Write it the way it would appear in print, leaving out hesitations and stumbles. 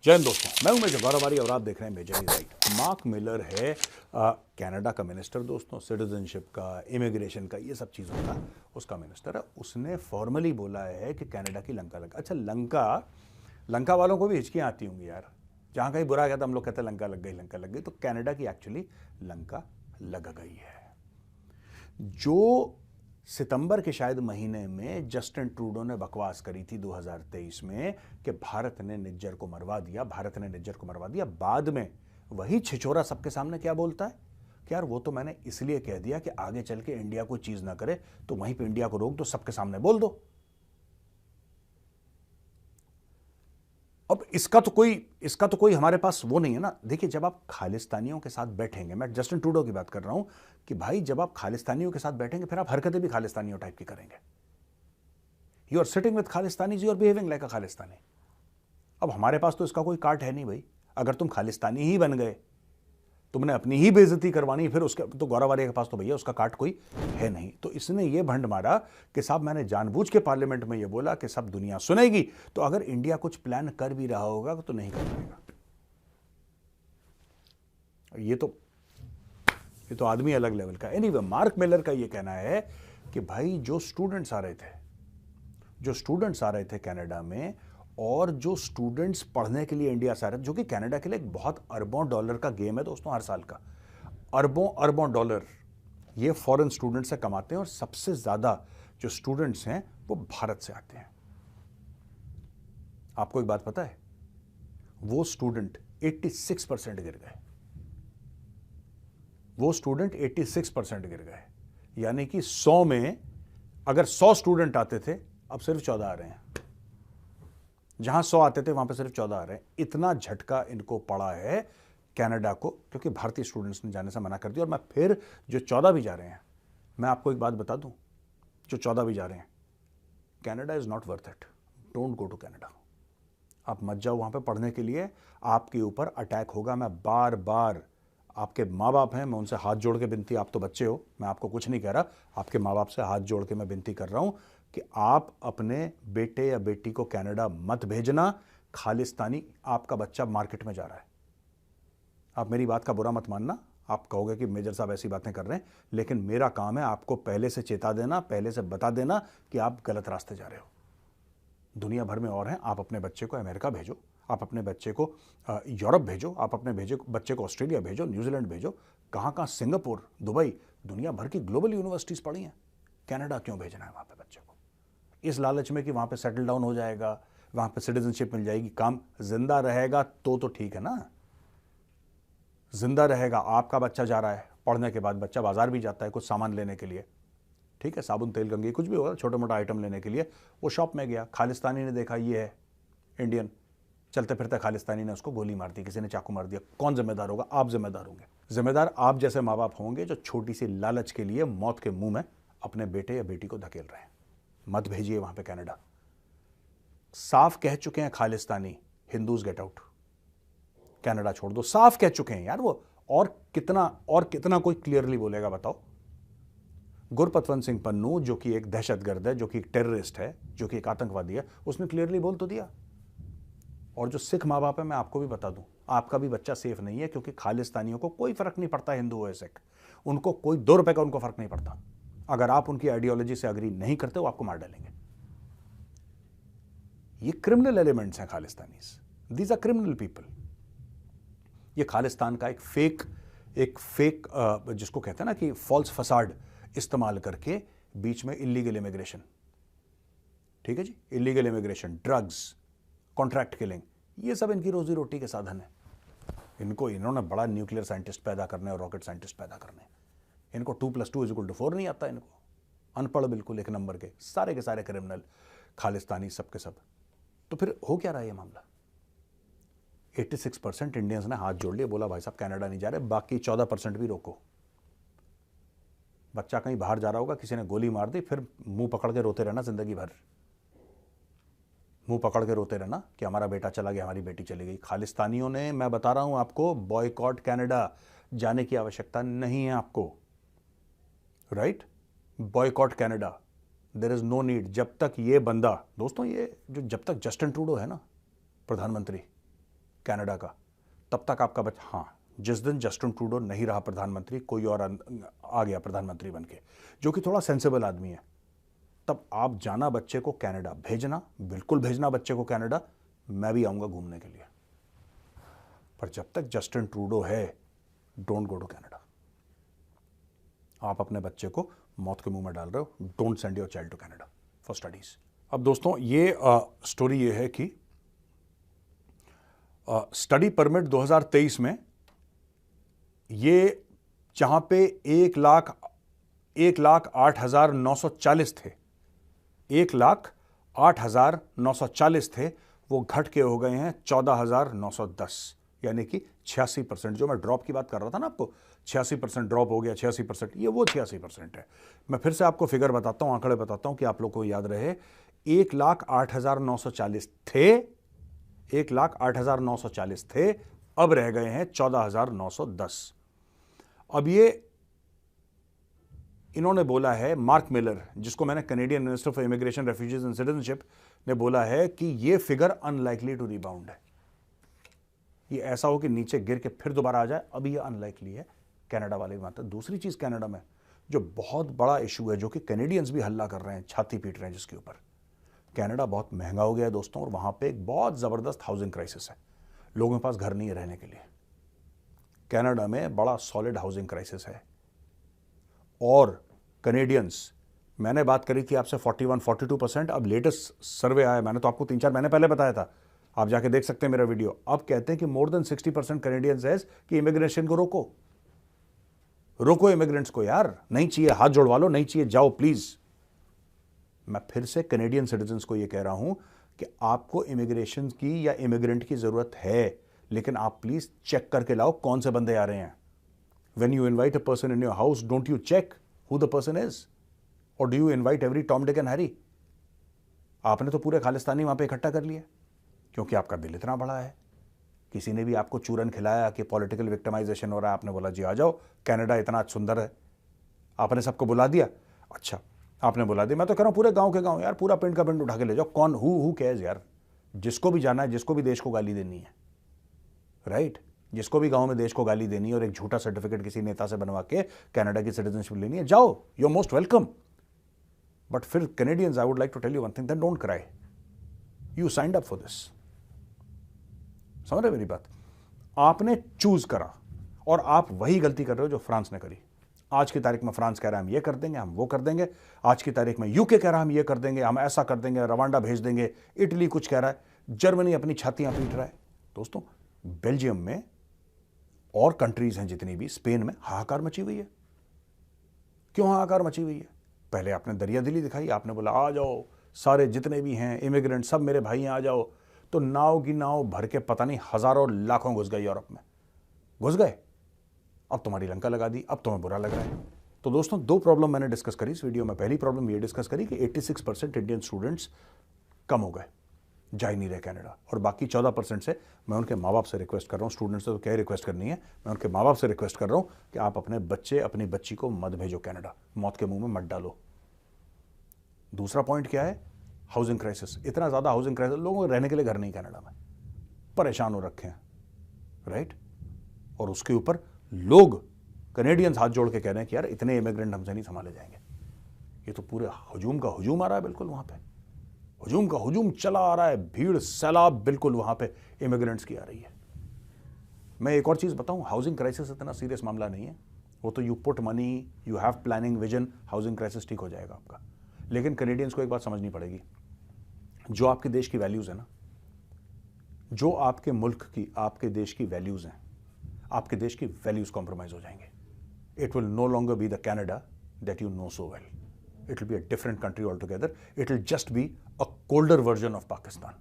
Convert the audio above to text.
जय हिंद दोस्तों, मैं उमेश गौरवारी और आप देख रहे हैं मेजर राइट। मार्क मिलर है कनाडा का मिनिस्टर दोस्तों, सिटीजनशिप का, इमिग्रेशन का, ये सब चीज़ों का उसका मिनिस्टर है। उसने फॉर्मली बोला है कि कनाडा की लंका लगा। अच्छा, लंका लंका वालों को भी हिचकियाँ आती होंगी यार, जहाँ कहीं बुरा गया तो हम लोग कहते हैं लंका लग गई, लंका लग गई। तो कनाडा की एक्चुअली लंका लग गई है। जो सितंबर के शायद महीने में जस्टिन ट्रूडो ने बकवास करी थी 2023 में कि भारत ने निज्जर को मरवा दिया, भारत ने निज्जर को मरवा दिया, बाद में वही छिछोरा सबके सामने क्या बोलता है कि यार वो तो मैंने इसलिए कह दिया कि आगे चल के इंडिया कोई चीज ना करे, तो वहीं पे इंडिया को रोक दो, सबके सामने बोल दो। अब इसका तो कोई हमारे पास वो नहीं है ना। देखिए, जब आप खालिस्तानियों के साथ बैठेंगे, मैं जस्टिन ट्रूडो की बात कर रहा हूं कि भाई जब आप खालिस्तानियों के साथ बैठेंगे फिर आप हरकतें भी खालिस्तानियों टाइप की करेंगे। You are sitting with Khalistanis, you are behaving like a Khalistani. अब हमारे पास तो इसका कोई काट है नहीं भाई। अगर तुम खालिस्तानी ही बन गए, तुमने अपनी ही बेइज्जती करवानी, फिर उसके तो गौरवारी के पास तो भैया उसका काट कोई है नहीं। तो इसने ये भंड मारा कि साहब मैंने जानबूझ के पार्लियामेंट में ये बोला कि सब दुनिया सुनेगी, तो अगर इंडिया कुछ प्लान कर भी रहा होगा तो नहीं कर पाएगा। ये तो आदमी अलग लेवल का। एनीवे, मार्क मिलर का ये कहना है कि भाई जो स्टूडेंट्स आ रहे थे कनाडा में, और जो स्टूडेंट्स पढ़ने के लिए इंडिया से आ रहे थे, जो कि कनाडा के लिए एक बहुत अरबों डॉलर का गेम है दोस्तों, हर साल का अरबों अरबों डॉलर ये फॉरेन स्टूडेंट से कमाते हैं, और सबसे ज्यादा जो स्टूडेंट्स हैं वो भारत से आते हैं। आपको एक बात पता है, वो स्टूडेंट 86% गिर गए। वो स्टूडेंट 86% गिर गए, यानी कि 100 में अगर 100 स्टूडेंट आते थे, अब सिर्फ 14 आ रहे हैं। जहां 100 आते थे वहां पे सिर्फ 14 आ रहे हैं। इतना झटका इनको पड़ा है कनाडा को, क्योंकि भारतीय स्टूडेंट्स ने जाने से मना कर दिया। और मैं फिर जो 14 भी जा रहे हैं, मैं आपको एक बात बता दूं, जो 14 भी जा रहे हैं, Canada is not worth it. Don't go to Canada. आप मत जाओ वहां पे पढ़ने के लिए, आपके ऊपर अटैक होगा। मैं बार बार, आपके माँ बाप हैं, मैं उनसे हाथ जोड़ के विनती, आप तो बच्चे हो, मैं आपको कुछ नहीं कह रहा, आपके माँ बाप से हाथ जोड़ के मैं विनती कर रहा हूं कि आप अपने बेटे या बेटी को कनाडा मत भेजना। खालिस्तानी आपका बच्चा मार्केट में जा रहा है। आप मेरी बात का बुरा मत मानना, आप कहोगे कि मेजर साहब ऐसी बातें कर रहे हैं, लेकिन मेरा काम है आपको पहले से चेता देना, पहले से बता देना कि आप गलत रास्ते जा रहे हो। दुनिया भर में और हैं। आप अपने बच्चे को अमेरिका भेजो, आप अपने बच्चे को यूरोप भेजो, आप अपने बच्चे को ऑस्ट्रेलिया भेजो, न्यूजीलैंड भेजो, कहाँ कहाँ, सिंगापुर, दुबई, दुनिया भर की ग्लोबल यूनिवर्सिटीज पढ़ी हैं। कनाडा क्यों भेजना है वहाँ पे बच्चे को? इस लालच में कि वहाँ पे सेटल डाउन हो जाएगा, वहाँ पे सिटीजनशिप मिल जाएगी, काम जिंदा रहेगा तो ठीक है ना। जिंदा रहेगा। आपका बच्चा जा रहा है पढ़ने के बाद, बच्चा बाजार भी जाता है कुछ सामान लेने के लिए, ठीक है, साबुन तेल कंघी कुछ भी होगा, छोटा मोटा आइटम लेने के लिए वो शॉप में गया, खालिस्तानी ने देखा ये है इंडियन, चलते फिरते खालिस्तानी ने उसको गोली मार दी, किसी ने चाकू मार दिया। कौन जिम्मेदार होगा? आप जिम्मेदार होंगे। जिम्मेदार आप जैसे माँ बाप होंगे जो छोटी सी लालच के लिए मौत के मुंह में अपने बेटे या बेटी को धकेल रहे हैं। मत भेजिए वहां पे कनाडा। साफ कह चुके हैं Khalistani, Hindus get out, Canada छोड़ दो, साफ कह चुके हैं यार वो। और कितना कोई क्लियरली बोलेगा बताओ? गुरपतवंत सिंह पन्नू, जो कि एक दहशतगर्द है, जो कि एक टेररिस्ट है, जो कि एक आतंकवादी है, उसने क्लियरली बोल तो दिया। और जो सिख माँ बाप है, मैं आपको भी बता दूं, आपका भी बच्चा सेफ नहीं है, क्योंकि खालिस्तानियों को कोई फर्क नहीं पड़ता हिंदू हो या सिख, उनको कोई 2 रुपए का उनको फर्क नहीं पड़ता। अगर आप उनकी आइडियोलॉजी से अग्री नहीं करते वो आपको मार डालेंगे। ये क्रिमिनल एलिमेंट्स हैं Khalistanis, these are criminal people. ये खालिस्तान का एक फेक जिसको कहते हैं ना कि फॉल्स फसाड इस्तेमाल करके बीच में इलीगल इमिग्रेशन, ठीक है जी, illegal immigration, drugs, contract killing, ये सब इनकी रोजी रोटी के साधन है। इन्होंने बड़ा न्यूक्लियर साइंटिस्ट पैदा करने और रॉकेट साइंटिस्ट पैदा करने। इनको 2+2=4 नहीं आता। इनको अनपढ़ बिल्कुल एक नंबर के सारे क्रिमिनल खालिस्तानी सबके सब। तो फिर हो क्या रहा है ये मामला? 86% इंडियंस ने हाथ जोड़ लिए, बोला भाई साहब कनाडा नहीं जा रहे, बाकी 14% भी रोको। बच्चा कहीं बाहर जा रहा होगा, किसी ने गोली मार दी, फिर मुंह पकड़ के रोते रहना जिंदगी भर, मुंह पकड़ के रोते रहना कि हमारा बेटा चला गया, हमारी बेटी चली गई। खालिस्तानियों ने, मैं बता रहा हूं आपको, बॉयकॉट कनाडा, जाने की आवश्यकता नहीं है आपको, right? Boycott Canada, there is no need. जब तक ये बंदा, दोस्तों, ये जो जब तक जस्टिन ट्रूडो है ना प्रधानमंत्री, कनाडा का, तब तक आपका बच्चा, हाँ, जिस दिन जस्टिन ट्रूडो नहीं रहा प्रधानमंत्री, कोई और आ गया प्रधानमंत्री बनके जो कि थोड़ा सेंसिबल आदमी है, तब आप जाना बच्चे को कनाडा, भेजना, बिल्कुल भेजना बच्चे को कनाडा, मैं भी आऊंगा घूमने के लिए। पर जब तक जस्टिन ट्रूडो है, डोंट गो टू कनाडा। आप अपने बच्चे को मौत के मुंह में डाल रहे हो। Don't send your child to Canada for studies. अब दोस्तों ये स्टोरी ये है कि स्टडी परमिट 2023 में ये जहां पे 1,08,940 थे, 1,08,940 थे, वो घट के हो गए हैं 14,910, यानी कि 86%। जो मैं ड्रॉप की बात कर रहा था ना आपको, 86% ड्रॉप हो गया, 86%, ये वो 86% है। मैं फिर से आपको फिगर बताता हूं, आंकड़े बताता हूं कि आप लोग को याद रहे। 1,08,940 थे, 1,08,940 थे, अब रह गए हैं 14,910। अब ये इन्होंने बोला है, मार्क मिलर, जिसको मैंने Canadian minister for immigration, refugees and citizenship, ने बोला है कि ये फिगर अनलाइकली टू रिबाउंड है। ये ऐसा हो कि नीचे गिर के फिर दोबारा आ जाए, अभी ये अनलाइकली है। कनाडा वाले की बात है। दूसरी चीज कनाडा में जो बहुत बड़ा इशू है, जो कि कैनेडियंस भी हल्ला कर रहे हैं, छाती पीट रहे हैं जिसके ऊपर, कनाडा बहुत महंगा हो गया है दोस्तों, और वहां पे एक बहुत जबरदस्त हाउसिंग क्राइसिस है। लोगों के पास घर नहीं है रहने के लिए। कनाडा में बड़ा सॉलिड हाउसिंग क्राइसिस है। और कैनेडियंस, मैंने बात करी थी आपसे 41-42%, अब लेटेस्ट सर्वे आया, मैंने तो आपको 3-4 महीने पहले बताया था, आप जाके देख सकते हैं मेरा वीडियो। अब कहते हैं कि मोर देन 60% कैनेडियंस है कि इमिग्रेशन को रोको, रोको इमिग्रेंट्स को यार, नहीं चाहिए, हाथ जोड़वा लो, नहीं चाहिए, जाओ प्लीज। मैं फिर से कैनेडियन सिटीजन्स को यह कह रहा हूं कि आपको इमिग्रेशन की या इमिग्रेंट की जरूरत है, लेकिन आप प्लीज चेक करके लाओ कौन से बंदे आ रहे हैं। When you invite a person in your house, don't you check who the person is? Or do you invite every Tom, Dick and Harry? आपने तो पूरे खालिस्तानी वहां पे इकट्ठा कर लिया क्योंकि आपका दिल इतना बड़ा है। किसी ने भी आपको चूरन खिलाया कि पॉलिटिकल विक्टिमाइजेशन हो रहा है, आपने बोला जी आ जाओ, कनाडा इतना सुंदर है, आपने सबको बुला दिया। अच्छा, आपने बुला दिया, मैं तो कह रहा हूं पूरे गांव के गांव यार, पूरा पिंड का पिंड उठा के ले जाओ। कौन हु कैज यार, जिसको भी जाना है, जिसको भी देश को गाली देनी है, राइट, जिसको भी गांव में देश को गाली देनी है और एक झूठा सर्टिफिकेट किसी नेता से बनवा के कनाडा की सिटीजनशिप लेनी है, जाओ, you are most welcome. But फिर Canadians, I would like to tell you one thing, then don't cry, you signed up for this. समझ रहे मेरी बात? आपने चूज करा और आप वही गलती कर रहे हो जो फ्रांस ने करी। आज की तारीख में फ्रांस कह रहा है हम ये कर देंगे, हम वो कर देंगे। आज की तारीख में यूके कह रहा है हम ये कर देंगे, हम ऐसा कर देंगे, रवांडा भेज देंगे। इटली कुछ कह रहा है, जर्मनी अपनी छातियां पीट रहा है। दोस्तों, बेल्जियम में और कंट्रीज हैं जितनी भी, स्पेन में हाहाकार मची हुई है। क्यों हाहाकार मची हुई है? पहले आपने दरिया दिली दिखाई, आपने बोला आ जाओ सारे जितने भी हैं इमिग्रेंट, सब मेरे भाई हैं, आ जाओ। तो नाव की नाव भर के पता नहीं हजारों लाखों घुस गए यूरोप में, घुस गए। अब तुम्हारी लंका लगा दी, अब तुम्हें बुरा लग रहा है। तो दोस्तों, दो प्रॉब्लम मैंने डिस्कस करी इस वीडियो में। पहली प्रॉब्लम ये डिस्कस करी कि 86% इंडियन स्टूडेंट्स कम हो गए, जा ही नहीं रहे कनाडा। और बाकी 14% से मैं उनके माँ बाप से रिक्वेस्ट कर रहा हूँ, स्टूडेंट्स से तो क्या रिक्वेस्ट करनी है, मैं उनके माँ बाप से रिक्वेस्ट कर रहा हूँ कि आप अपने बच्चे, अपनी बच्ची को मत भेजो कनाडा, मौत के मुंह में मत डालो। दूसरा पॉइंट क्या है? Housing crisis. इतना ज़्यादा हाउसिंग क्राइसिस, लोगों को रहने के लिए घर नहीं कनाडा में, परेशान हो रखे हैं, राइट। और उसके ऊपर लोग, कैनेडियंस हाथ जोड़ के कह रहे हैं कि यार इतने इमिग्रेंट हमसे नहीं संभाले जाएंगे। ये तो पूरे हुजूम का हुजूम आ रहा है, बिल्कुल वहाँ पे हुजूम का हुजूम चला आ रहा है, भीड़ सैलाब बिल्कुल वहां पे इमिग्रेंट्स की आ रही है। मैं एक और चीज बताऊं, हाउसिंग क्राइसिस इतना सीरियस मामला नहीं है। वो तो you put money, you have planning, vision, housing crisis ठीक हो जाएगा आपका। लेकिन कैनेडियंस को एक बात समझनी पड़ेगी, जो आपके देश की वैल्यूज है ना, जो आपके मुल्क की, आपके देश की वैल्यूज हैं, आपके देश की वैल्यूज कॉम्प्रोमाइज हो जाएंगे। It will no longer be the Canada that you know so well. It will be a different country altogether. It will just be a colder version of Pakistan.